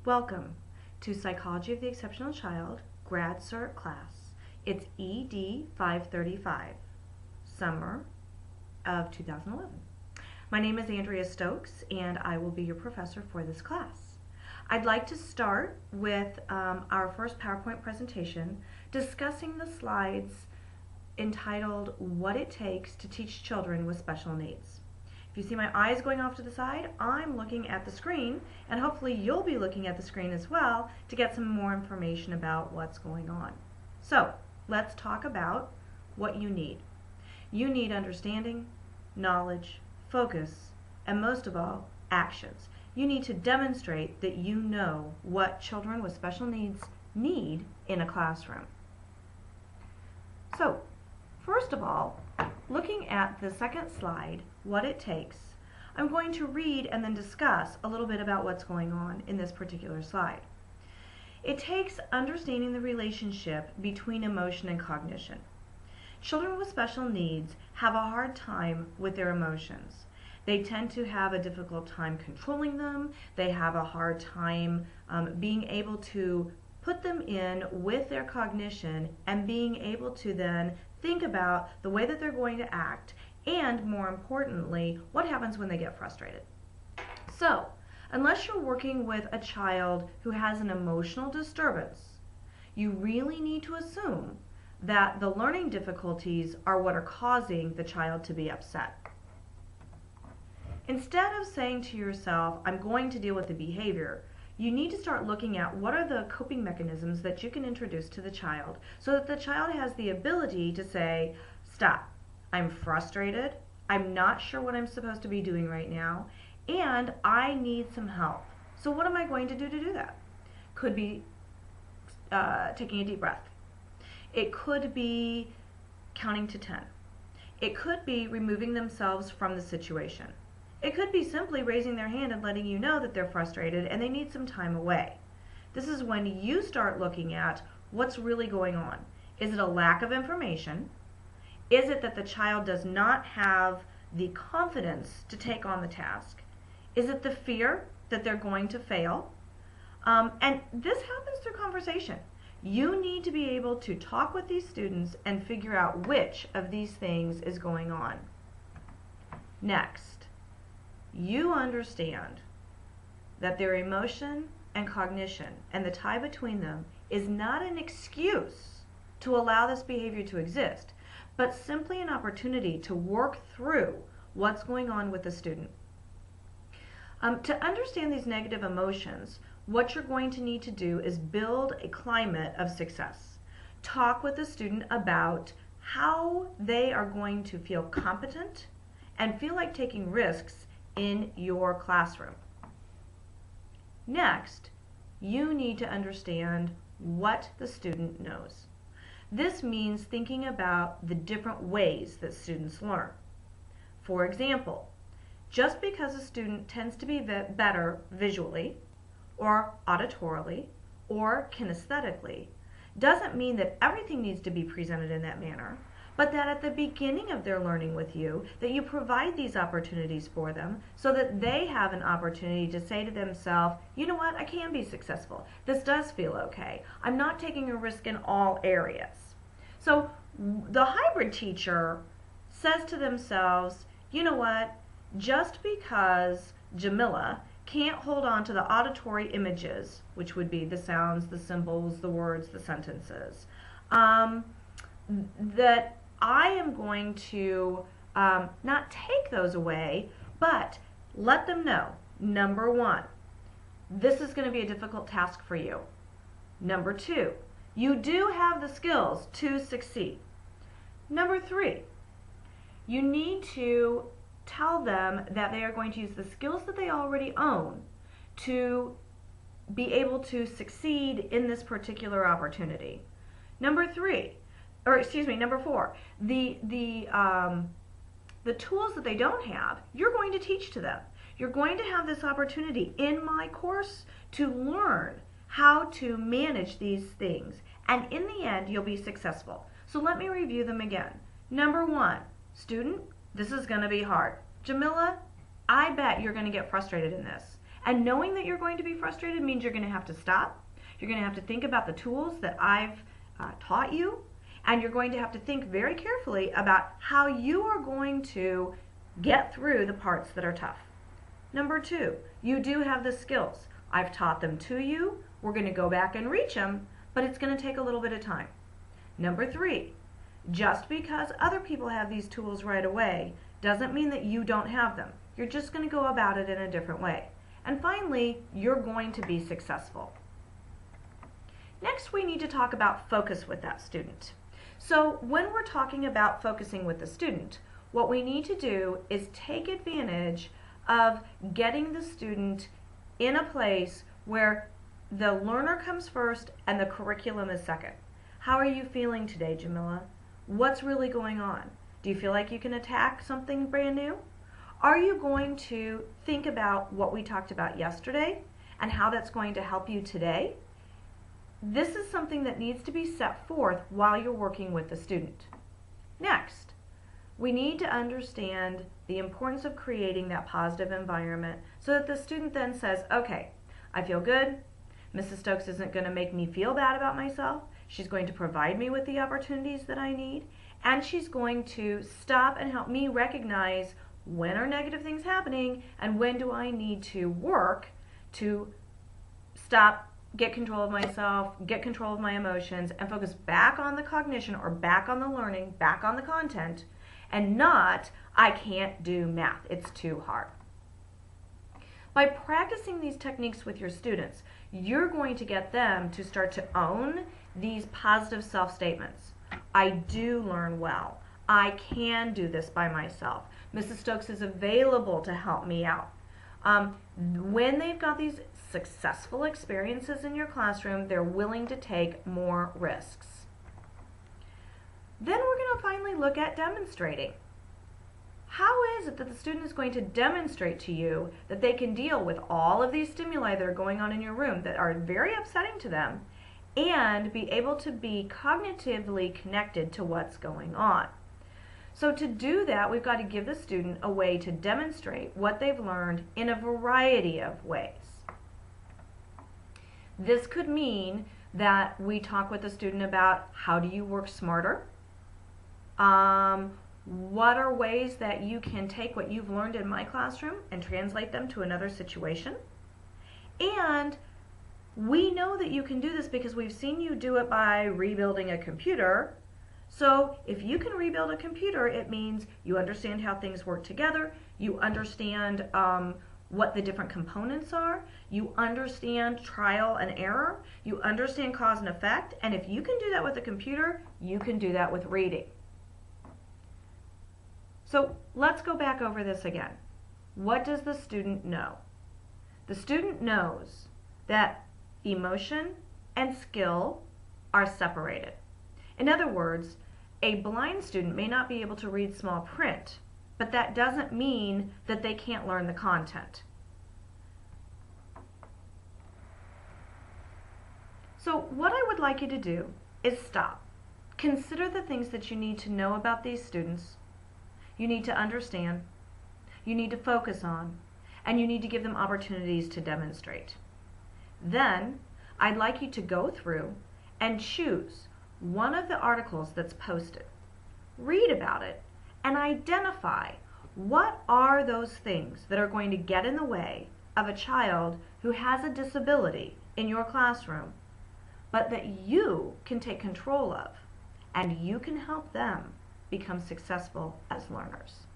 Welcome to Psychology of the Exceptional Child, Grad Cert class. It's ED 535, summer of 2011. My name is Andrea Stokes, and I will be your professor for this class. I'd like to start with our first PowerPoint presentation discussing the slides entitled What It Takes to Teach Children with Special Needs. If you see my eyes going off to the side, I'm looking at the screen, and hopefully you'll be looking at the screen as well to get some more information about what's going on. So let's talk about what you need. You need understanding, knowledge, focus, and most of all, actions. You need to demonstrate that you know what children with special needs need in a classroom. So, first of all, looking at the second slide, What It Takes, I'm going to read and then discuss a little bit about what's going on in this particular slide. It takes understanding the relationship between emotion and cognition. Children with special needs have a hard time with their emotions. They tend to have a difficult time controlling them. They have a hard time being able to put them in with their cognition and being able to then think about the way that they're going to act, and more importantly, what happens when they get frustrated. So, unless you're working with a child who has an emotional disturbance, you really need to assume that the learning difficulties are what are causing the child to be upset. Instead of saying to yourself, I'm going to deal with the behavior, you need to start looking at what are the coping mechanisms that you can introduce to the child so that the child has the ability to say, stop, I'm frustrated, I'm not sure what I'm supposed to be doing right now, and I need some help. So what am I going to do that? Could be taking a deep breath. It could be counting to 10. It could be removing themselves from the situation. It could be simply raising their hand and letting you know that they're frustrated and they need some time away. This is when you start looking at what's really going on. Is it a lack of information? Is it that the child does not have the confidence to take on the task? Is it the fear that they're going to fail? And this happens through conversation. You need to be able to talk with these students and figure out which of these things is going on. Next, you understand that their emotion and cognition and the tie between them is not an excuse to allow this behavior to exist, but simply an opportunity to work through what's going on with the student. To understand these negative emotions, what you're going to need to do is build a climate of success. Talk with the student about how they are going to feel competent and feel like taking risks in your classroom. Next, you need to understand what the student knows. This means thinking about the different ways that students learn. For example, just because a student tends to be better visually or auditorily or kinesthetically doesn't mean that everything needs to be presented in that manner, but that at the beginning of their learning with you, that you provide these opportunities for them so that they have an opportunity to say to themselves, you know what, I can be successful. This does feel okay. I'm not taking a risk in all areas. So the hybrid teacher says to themselves, you know what, just because Jamila can't hold on to the auditory images, which would be the sounds, the symbols, the words, the sentences, that I am going to not take those away, but let them know, number one, this is going to be a difficult task for you. Number two, you do have the skills to succeed. Number three, you need to tell them that they are going to use the skills that they already own to be able to succeed in this particular opportunity. Number four, the tools that they don't have, you're going to teach to them. You're going to have this opportunity in my course to learn how to manage these things, and in the end, you'll be successful. So let me review them again. Number one, student, this is going to be hard. Jamila, I bet you're going to get frustrated in this. And knowing that you're going to be frustrated means you're going to have to stop. You're going to have to think about the tools that I've taught you, and you're going to have to think very carefully about how you are going to get through the parts that are tough. Number 2, you do have the skills. I've taught them to you. We're going to go back and reach them, but it's going to take a little bit of time. Number 3, just because other people have these tools right away doesn't mean that you don't have them. You're just going to go about it in a different way. And finally, you're going to be successful. Next, we need to talk about focus with that student. So when we're talking about focusing with the student, what we need to do is take advantage of getting the student in a place where the learner comes first and the curriculum is second. How are you feeling today, Jamila? What's really going on? Do you feel like you can attack something brand new? Are you going to think about what we talked about yesterday and how that's going to help you today? This is something that needs to be set forth while you're working with the student. Next, we need to understand the importance of creating that positive environment so that the student then says, okay, I feel good. Mrs. Stokes isn't going to make me feel bad about myself. She's going to provide me with the opportunities that I need, and she's going to stop and help me recognize when are negative things happening and when do I need to work to stop, get control of myself, get control of my emotions, and focus back on the cognition or back on the learning, back on the content, and not, I can't do math, it's too hard. By practicing these techniques with your students, you're going to get them to start to own these positive self-statements. I do learn well. I can do this by myself. Mrs. Stokes is available to help me out. When they've got these successful experiences in your classroom, they're willing to take more risks. Then we're going to finally look at demonstrating. How is it that the student is going to demonstrate to you that they can deal with all of these stimuli that are going on in your room that are very upsetting to them and be able to be cognitively connected to what's going on? So to do that, we've got to give the student a way to demonstrate what they've learned in a variety of ways. This could mean that we talk with the student about how do you work smarter? What are ways that you can take what you've learned in my classroom and translate them to another situation? And we know that you can do this because we've seen you do it by rebuilding a computer. So if you can rebuild a computer, it means you understand how things work together, you understand what the different components are, you understand trial and error, you understand cause and effect, and if you can do that with a computer, you can do that with reading. So let's go back over this again. What does the student know? The student knows that emotion and skill are separated. In other words, a blind student may not be able to read small print, but that doesn't mean that they can't learn the content. So what I would like you to do is stop. Consider the things that you need to know about these students, you need to understand, you need to focus on, and you need to give them opportunities to demonstrate. Then, I'd like you to go through and choose one of the articles that's posted. Read about it and identify what are those things that are going to get in the way of a child who has a disability in your classroom, but that you can take control of and you can help them become successful as learners.